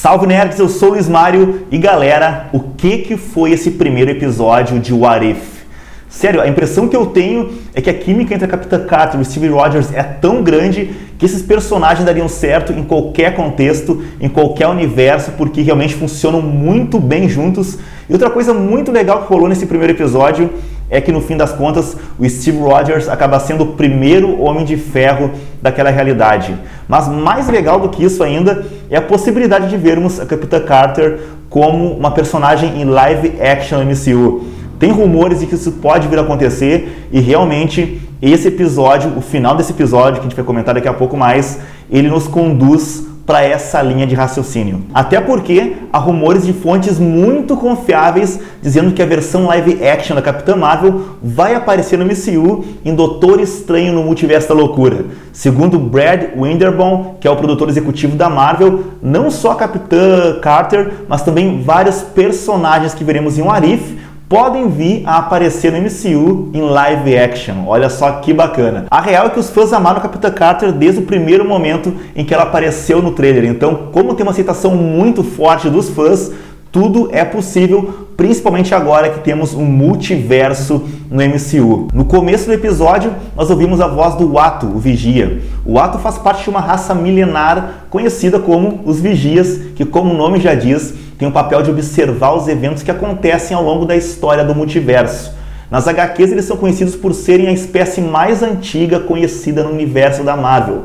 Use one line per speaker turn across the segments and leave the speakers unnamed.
Salve nerds, eu sou o Luiz Mário e galera, o que foi esse primeiro episódio de What If? Sério, a impressão que eu tenho é que a química entre a Capitã Carter e o Steve Rogers é tão grande que esses personagens dariam certo em qualquer contexto, em qualquer universo, porque realmente funcionam muito bem juntos. E outra coisa muito legal que rolou nesse primeiro episódio é que no fim das contas o Steve Rogers acaba sendo o primeiro Homem de Ferro daquela realidade. Mas mais legal do que isso ainda é a possibilidade de vermos a Capitã Carter como uma personagem em live action no MCU. Tem rumores de que isso pode vir a acontecer e realmente esse episódio, o final desse episódio, que a gente vai comentar daqui a pouco mais, ele nos conduz para essa linha de raciocínio. Até porque há rumores de fontes muito confiáveis dizendo que a versão live action da Capitã Marvel vai aparecer no MCU em Doutor Estranho no Multiverso da Loucura. Segundo Brad Winderbaum, que é o produtor executivo da Marvel, não só a Capitã Carter, mas também vários personagens que veremos em What If podem vir a aparecer no MCU em live action. Olha só que bacana. A real é que os fãs amaram a Capitã Carter desde o primeiro momento em que ela apareceu no trailer. Então, como tem uma aceitação muito forte dos fãs, tudo é possível, principalmente agora que temos um multiverso no MCU. No começo do episódio, nós ouvimos a voz do Uatu, o Vigia. O Uatu faz parte de uma raça milenar conhecida como os Vigias, que, como o nome já diz, tem o papel de observar os eventos que acontecem ao longo da história do multiverso. Nas HQs, eles são conhecidos por serem a espécie mais antiga conhecida no universo da Marvel.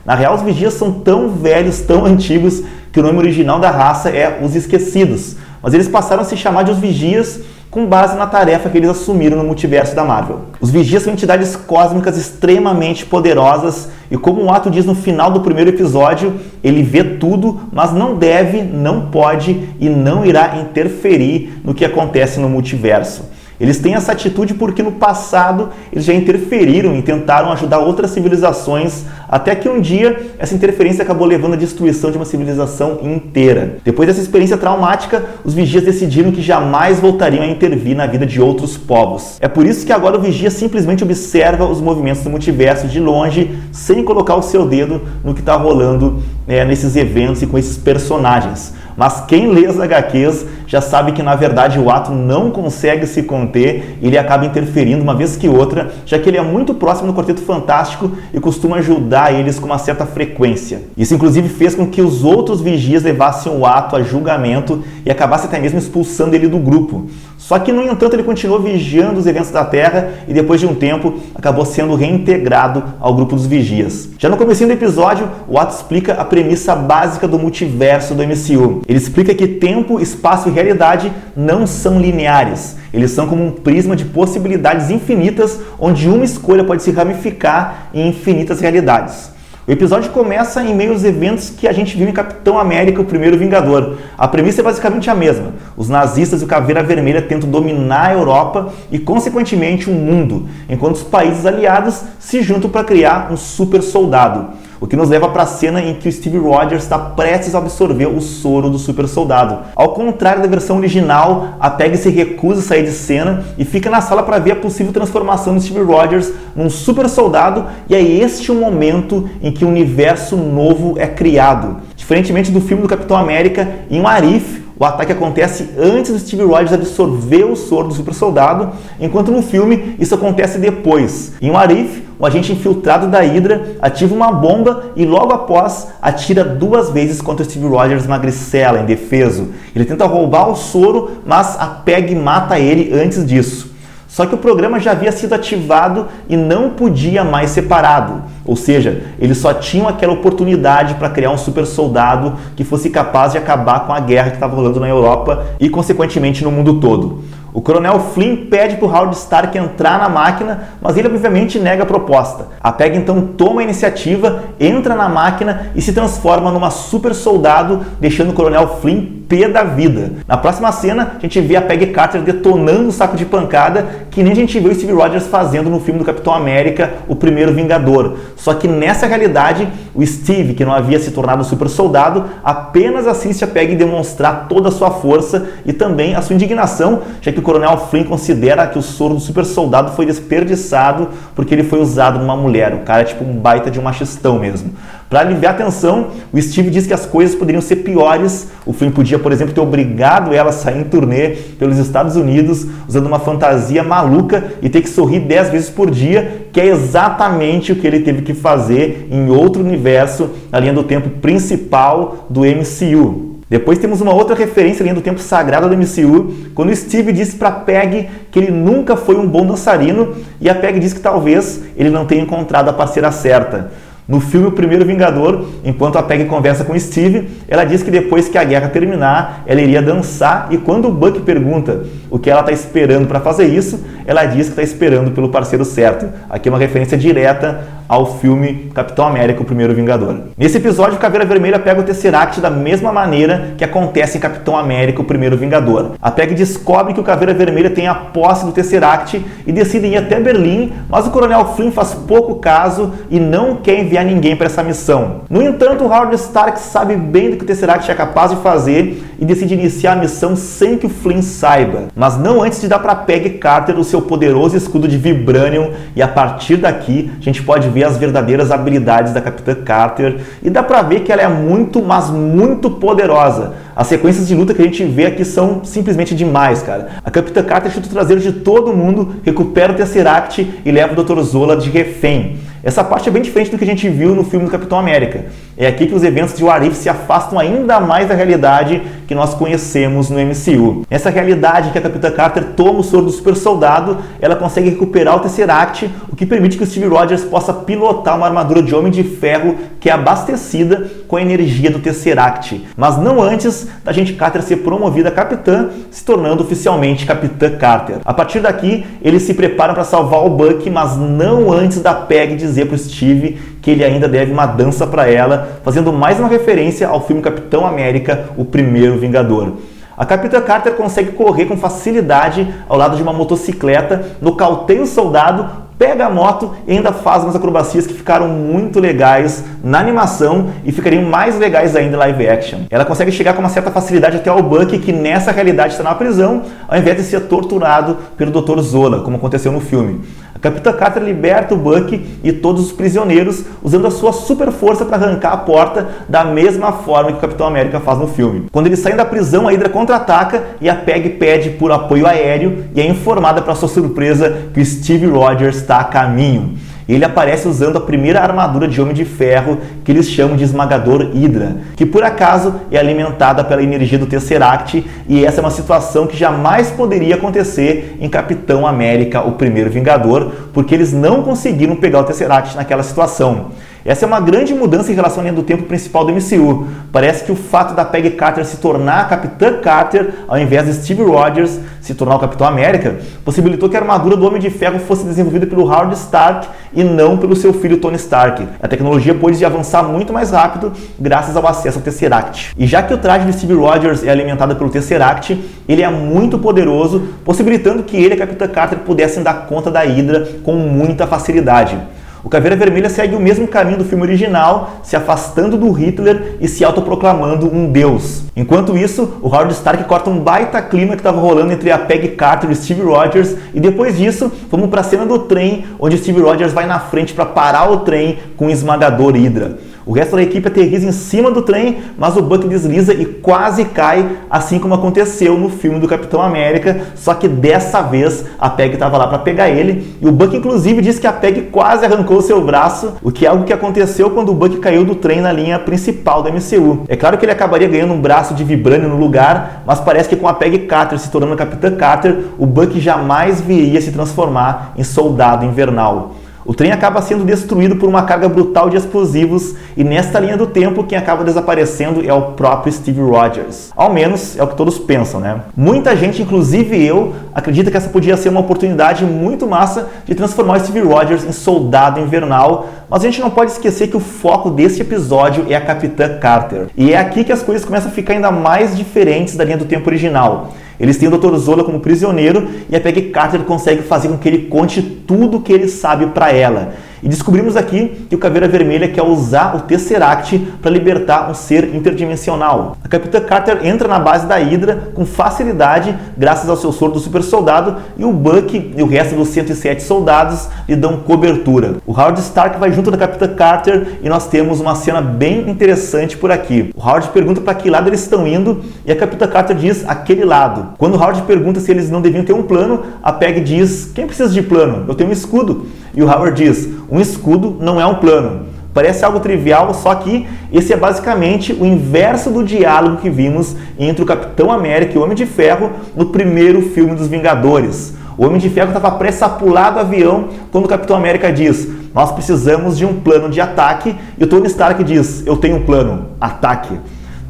Na real, os Vigias são tão velhos, tão antigos, que o nome original da raça é os Esquecidos. Mas eles passaram a se chamar de os Vigias com base na tarefa que eles assumiram no multiverso da Marvel. Os Vigias são entidades cósmicas extremamente poderosas e, como o Ato diz no final do primeiro episódio, ele vê tudo, mas não deve, não pode e não irá interferir no que acontece no multiverso. Eles têm essa atitude porque no passado eles já interferiram e tentaram ajudar outras civilizações, até que um dia essa interferência acabou levando à destruição de uma civilização inteira. Depois dessa experiência traumática, os Vigias decidiram que jamais voltariam a intervir na vida de outros povos. É por isso que agora o Vigia simplesmente observa os movimentos do multiverso de longe, sem colocar o seu dedo no que está rolando nesses eventos e com esses personagens. Mas quem lê as HQs já sabe que, na verdade, o Ato não consegue se conter e ele acaba interferindo uma vez que outra, já que ele é muito próximo do Quarteto Fantástico e costuma ajudar eles com uma certa frequência. Isso, inclusive, fez com que os outros Vigias levassem o Ato a julgamento e acabassem até mesmo expulsando ele do grupo. Só que, no entanto, ele continuou vigiando os eventos da Terra e, depois de um tempo, acabou sendo reintegrado ao grupo dos Vigias. Já no comecinho do episódio, o Ato explica a premissa básica do multiverso do MCU. Ele explica que tempo, espaço e realidade não são lineares. Eles são como um prisma de possibilidades infinitas, onde uma escolha pode se ramificar em infinitas realidades. O episódio começa em meio aos eventos que a gente viu em Capitão América, o Primeiro Vingador. A premissa é basicamente a mesma. Os nazistas e o Caveira Vermelha tentam dominar a Europa e, consequentemente, o mundo, enquanto os países aliados se juntam para criar um super soldado. O que nos leva para a cena em que o Steve Rogers está prestes a absorver o soro do super soldado. Ao contrário da versão original, a Peggy se recusa a sair de cena e fica na sala para ver a possível transformação de Steve Rogers num super soldado, e é este o momento em que um universo novo é criado. Diferentemente do filme do Capitão América, em What If, o ataque acontece antes do Steve Rogers absorver o soro do super soldado, enquanto no filme isso acontece depois. Em What If, o agente infiltrado da Hydra ativa uma bomba e logo após atira 2 vezes contra o Steve Rogers magricela, indefeso. Ele tenta roubar o soro, mas a Peggy mata ele antes disso. Só que o programa já havia sido ativado e não podia mais ser parado. Ou seja, eles só tinham aquela oportunidade para criar um super soldado que fosse capaz de acabar com a guerra que estava rolando na Europa e, consequentemente, no mundo todo. O Coronel Flynn pede para o Howard Stark entrar na máquina, mas ele obviamente nega a proposta. A Peggy então toma a iniciativa, entra na máquina e se transforma numa super soldado, deixando o Coronel Flynn pé da vida. Na próxima cena, a gente vê a Peggy Carter detonando um saco de pancada, que nem a gente vê o Steve Rogers fazendo no filme do Capitão América, o Primeiro Vingador. Só que nessa realidade, o Steve, que não havia se tornado super soldado, apenas assiste a Peggy demonstrar toda a sua força e também a sua indignação, já que o Coronel Flynn considera que o soro do super soldado foi desperdiçado porque ele foi usado numa mulher. O cara é tipo um baita de um machistão mesmo. Para aliviar a tensão, o Steve diz que as coisas poderiam ser piores. O Flynn podia, por exemplo, ter obrigado ela a sair em turnê pelos Estados Unidos usando uma fantasia maluca e ter que sorrir 10 vezes por dia, que é exatamente o que ele teve que fazer em outro universo, na linha do tempo principal do MCU. Depois temos uma outra referência à linha do tempo sagrada do MCU, quando o Steve disse para Peggy que ele nunca foi um bom dançarino e a Peggy disse que talvez ele não tenha encontrado a parceira certa. No filme O Primeiro Vingador, enquanto a Peggy conversa com o Steve, ela diz que depois que a guerra terminar, ela iria dançar e quando o Buck pergunta o que ela está esperando para fazer isso, ela diz que está esperando pelo parceiro certo. Aqui é uma referência direta ao filme Capitão América, O Primeiro Vingador. Nesse episódio, o Caveira Vermelha pega o Tesseract da mesma maneira que acontece em Capitão América, O Primeiro Vingador. A Peggy descobre que o Caveira Vermelha tem a posse do Tesseract e decide ir até Berlim, mas o Coronel Flynn faz pouco caso e não quer enviar ninguém para essa missão. No entanto, o Howard Stark sabe bem do que o Tesseract é capaz de fazer e decide iniciar a missão sem que o Flynn saiba, mas não antes de dar para Peggy Carter o seu poderoso escudo de Vibranium, e a partir daqui a gente pode ver as verdadeiras habilidades da Capitã Carter e dá pra ver que ela é muito, mas muito poderosa. As sequências de luta que a gente vê aqui são simplesmente demais, cara. A Capitã Carter chuta o traseiro de todo mundo, recupera o Tesseract e leva o Dr. Zola de refém. Essa parte é bem diferente do que a gente viu no filme do Capitão América. É aqui que os eventos de What If se afastam ainda mais da realidade que nós conhecemos no MCU. Nessa realidade que a Capitã Carter toma o soro do super soldado, ela consegue recuperar o Tesseract, o que permite que o Steve Rogers possa pilotar uma armadura de Homem de Ferro que é abastecida com a energia do Tesseract. Mas não antes da gente Carter ser promovida a capitã, se tornando oficialmente Capitã Carter. A partir daqui, eles se preparam para salvar o Buck, mas não antes da Peggy dizer para o Steve que ele ainda deve uma dança para ela, fazendo mais uma referência ao filme Capitão América, O Primeiro Vingador. A Capitã Carter consegue correr com facilidade ao lado de uma motocicleta, nocauteia o soldado, pega a moto e ainda faz umas acrobacias que ficaram muito legais na animação e ficariam mais legais ainda em live action. Ela consegue chegar com uma certa facilidade até ao Buck, que nessa realidade está na prisão, ao invés de ser torturado pelo Dr. Zola, como aconteceu no filme. A Capitã Carter liberta o Buck e todos os prisioneiros usando a sua super força para arrancar a porta da mesma forma que o Capitão América faz no filme. Quando eles saem da prisão, a Hydra contra-ataca e a Peggy pede por apoio aéreo e é informada para sua surpresa que o Steve Rogers está a caminho. Ele aparece usando a primeira armadura de Homem de Ferro, que eles chamam de Esmagador Hydra, que por acaso é alimentada pela energia do Tesseract, e essa é uma situação que jamais poderia acontecer em Capitão América, O Primeiro Vingador, porque eles não conseguiram pegar o Tesseract naquela situação. Essa é uma grande mudança em relação à linha do tempo principal do MCU. Parece que o fato da Peggy Carter se tornar a Capitã Carter, ao invés de Steve Rogers se tornar o Capitão América, possibilitou que a armadura do Homem de Ferro fosse desenvolvida pelo Howard Stark e não pelo seu filho Tony Stark. A tecnologia pôde avançar muito mais rápido graças ao acesso ao Tesseract. E já que o traje de Steve Rogers é alimentado pelo Tesseract, ele é muito poderoso, possibilitando que ele e a Capitã Carter pudessem dar conta da Hydra com muita facilidade. O Caveira Vermelha segue o mesmo caminho do filme original, se afastando do Hitler e se autoproclamando um deus. Enquanto isso, o Howard Stark corta um baita clima que estava rolando entre a Peggy Carter e Steve Rogers, e depois disso, vamos para a cena do trem, onde Steve Rogers vai na frente para parar o trem com um esmagador Hydra. O resto da equipe aterriza em cima do trem, mas o Buck desliza e quase cai, assim como aconteceu no filme do Capitão América, só que dessa vez a Peggy estava lá para pegar ele, e o Buck inclusive disse que a Peggy quase arrancou o seu braço, o que é algo que aconteceu quando o Buck caiu do trem na linha principal do MCU. É claro que ele acabaria ganhando um braço de Vibranium no lugar, mas parece que com a Peggy Carter se tornando a Capitã Carter, o Buck jamais viria se transformar em Soldado Invernal. O trem acaba sendo destruído por uma carga brutal de explosivos e nesta linha do tempo quem acaba desaparecendo é o próprio Steve Rogers. Ao menos é o que todos pensam, né? Muita gente, inclusive eu, acredita que essa podia ser uma oportunidade muito massa de transformar o Steve Rogers em Soldado Invernal, mas a gente não pode esquecer que o foco desse episódio é a Capitã Carter. E é aqui que as coisas começam a ficar ainda mais diferentes da linha do tempo original. Eles têm o Dr. Zola como prisioneiro e a Peggy Carter consegue fazer com que ele conte tudo o que ele sabe para ela. E descobrimos aqui que o Caveira Vermelha quer usar o Tesseract para libertar um ser interdimensional. A Capitã Carter entra na base da Hydra com facilidade, graças ao seu soro do super soldado, e o Bucky e o resto dos 107 soldados lhe dão cobertura. O Howard Stark vai junto da Capitã Carter e nós temos uma cena bem interessante por aqui. O Howard pergunta para que lado eles estão indo e a Capitã Carter diz aquele lado. Quando o Howard pergunta se eles não deviam ter um plano, a Peggy diz: quem precisa de plano? Eu tenho um escudo. E o Howard diz: um escudo não é um plano. Parece algo trivial, só que esse é basicamente o inverso do diálogo que vimos entre o Capitão América e o Homem de Ferro no primeiro filme dos Vingadores. O Homem de Ferro estava prestes a pular do avião quando o Capitão América diz: nós precisamos de um plano de ataque, e o Tony Stark diz: eu tenho um plano, ataque.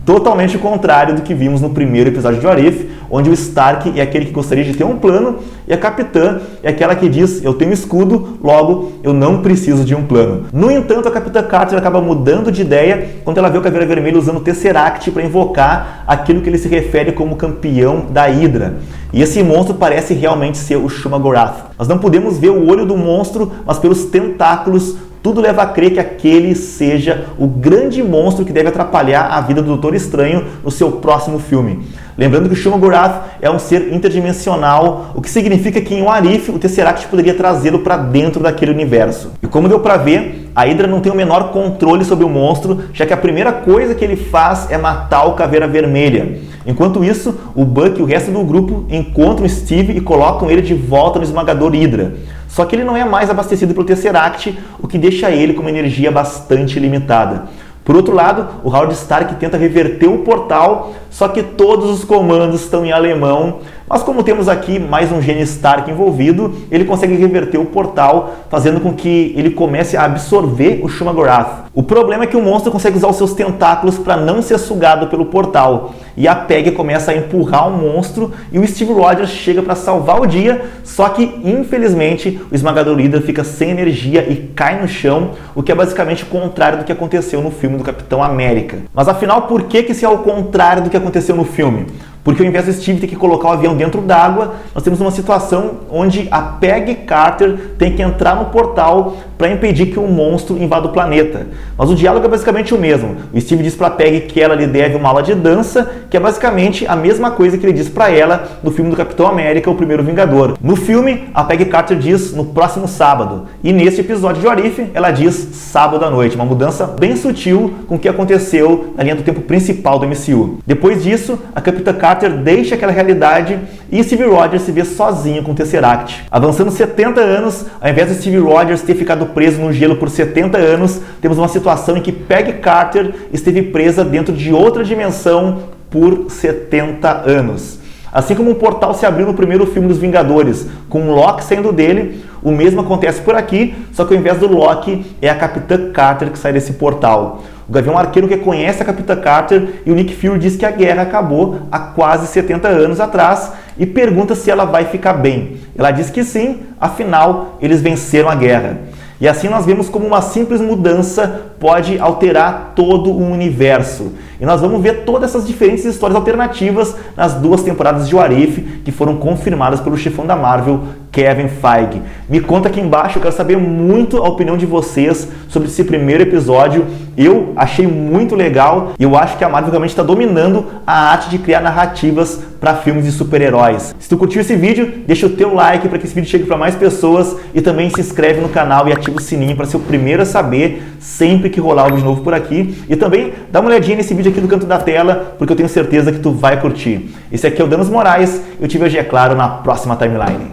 Totalmente o contrário do que vimos no primeiro episódio de What If, onde o Stark é aquele que gostaria de ter um plano e a Capitã é aquela que diz: eu tenho escudo, logo eu não preciso de um plano. No entanto, a Capitã Carter acaba mudando de ideia quando ela vê o Caveira Vermelha usando o Tesseract para invocar aquilo que ele se refere como campeão da Hydra. E esse monstro parece realmente ser o Shumagorath. Nós não podemos ver o olho do monstro, mas pelos tentáculos tudo leva a crer que aquele seja o grande monstro que deve atrapalhar a vida do Doutor Estranho no seu próximo filme. Lembrando que o Shumagorath é um ser interdimensional, o que significa que em What If o Tesseract poderia trazê-lo para dentro daquele universo. E como deu para ver, a Hydra não tem o menor controle sobre o monstro, já que a primeira coisa que ele faz é matar o Caveira Vermelha. Enquanto isso, o Buck e o resto do grupo encontram Steve e colocam ele de volta no esmagador Hydra. Só que ele não é mais abastecido pelo Tesseract, o que deixa ele com uma energia bastante limitada. Por outro lado, o Howard Stark tenta reverter o portal, só que todos os comandos estão em alemão. Mas como temos aqui mais um gene Stark envolvido, ele consegue reverter o portal, fazendo com que ele comece a absorver o Shumagorath. O problema é que o monstro consegue usar os seus tentáculos para não ser sugado pelo portal. E a Peggy começa a empurrar o monstro e o Steve Rogers chega para salvar o dia, só que infelizmente o esmagador Hydra fica sem energia e cai no chão, o que é basicamente o contrário do que aconteceu no filme do Capitão América. Mas afinal, por que isso é o contrário do que aconteceu no filme? Porque ao invés do Steve ter que colocar o avião dentro d'água, nós temos uma situação onde a Peggy Carter tem que entrar no portal para impedir que o monstro invada o planeta. Mas o diálogo é basicamente o mesmo. O Steve diz para a Peggy que ela lhe deve uma aula de dança, que é basicamente a mesma coisa que ele diz para ela no filme do Capitão América, o Primeiro Vingador. No filme, a Peggy Carter diz no próximo sábado. E neste episódio de What If, ela diz sábado à noite. Uma mudança bem sutil com o que aconteceu na linha do tempo principal do MCU. Depois disso, a Capitã Carter deixa aquela realidade e Steve Rogers se vê sozinho com o Tesseract. Avançando 70 anos, ao invés de Steve Rogers ter ficado preso no gelo por 70 anos, temos uma situação em que Peggy Carter esteve presa dentro de outra dimensão por 70 anos. Assim como um portal se abriu no primeiro filme dos Vingadores, com o Loki saindo dele, o mesmo acontece por aqui, só que ao invés do Loki, é a Capitã Carter que sai desse portal. O Gavião Arqueiro reconhece a Capitã Carter e o Nick Fury diz que a guerra acabou há quase 70 anos atrás e pergunta se ela vai ficar bem. Ela diz que sim, afinal, eles venceram a guerra. E assim nós vemos como uma simples mudança pode alterar todo o universo. E nós vamos ver todas essas diferentes histórias alternativas nas 2 temporadas de What If, que foram confirmadas pelo chefão da Marvel, Kevin Feige. Me conta aqui embaixo, eu quero saber muito a opinião de vocês sobre esse primeiro episódio. Eu achei muito legal e eu acho que a Marvel realmente está dominando a arte de criar narrativas para filmes de super-heróis. Se tu curtiu esse vídeo, deixa o teu like para que esse vídeo chegue para mais pessoas e também se inscreve no canal e ativa o sininho para ser o primeiro a saber sempre que rolar um vídeo novo por aqui. E também dá uma olhadinha nesse vídeo aqui no canto da tela, porque eu tenho certeza que tu vai curtir. Esse aqui é o Danos Moraes, eu te vejo, é claro, na próxima timeline.